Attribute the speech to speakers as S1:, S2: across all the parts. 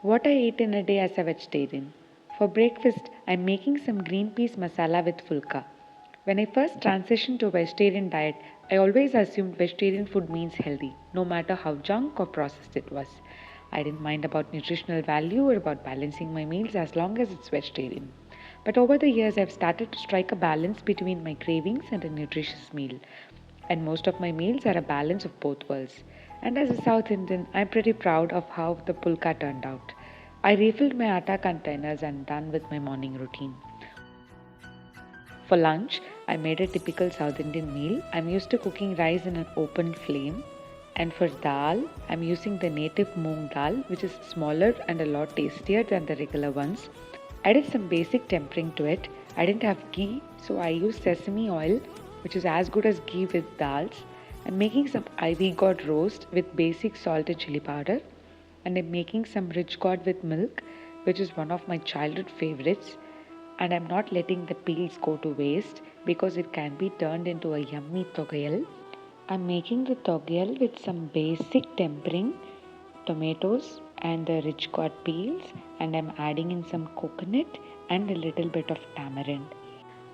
S1: What I eat in a day as a vegetarian. For breakfast, I'm making some green peas masala with fulka. When I first transitioned to a vegetarian diet, I always assumed vegetarian food means healthy, no matter how junk or processed it was. I didn't mind about nutritional value or about balancing my meals as long as it's vegetarian. But over the years, I've started to strike a balance between my cravings and a nutritious meal. And most of my meals are a balance of both worlds. And as a South Indian, I'm pretty proud of how the pulka turned out. I refilled my atta containers and done with my morning routine. For lunch, I made a typical South Indian meal. I'm used to cooking rice in an open flame. And for dal, I'm using the native moong dal, which is smaller and a lot tastier than the regular ones. I did some basic tempering to it. I didn't have ghee, so I used sesame oil, which is as good as ghee with dals. I'm making some ivy gourd roast with basic salt and chili powder. And I'm making some rich gourd with milk, which is one of my childhood favorites. And I'm not letting the peels go to waste because it can be turned into a yummy togayal. I'm making the togayal with some basic tempering, tomatoes and the rich gourd peels, and I'm adding in some coconut and a little bit of tamarind.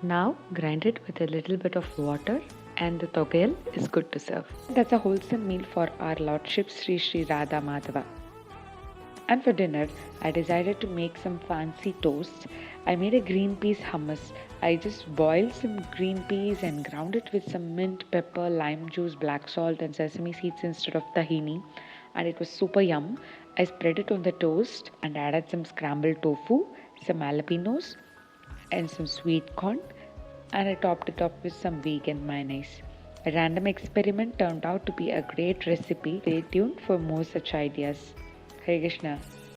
S1: Now grind it with a little bit of water and the togayal is good to serve. That's a wholesome meal for our Lordship Sri Sri Radha Madhava. And for dinner, I decided to make some fancy toasts. I made a green peas hummus. I just boiled some green peas and ground it with some mint, pepper, lime juice, black salt, and sesame seeds instead of tahini. And it was super yum. I spread it on the toast and added some scrambled tofu, some jalapenos, and some sweet corn. And I topped it up with some vegan mayonnaise. A random experiment turned out to be a great recipe. Stay tuned for more such ideas. Hare Krishna.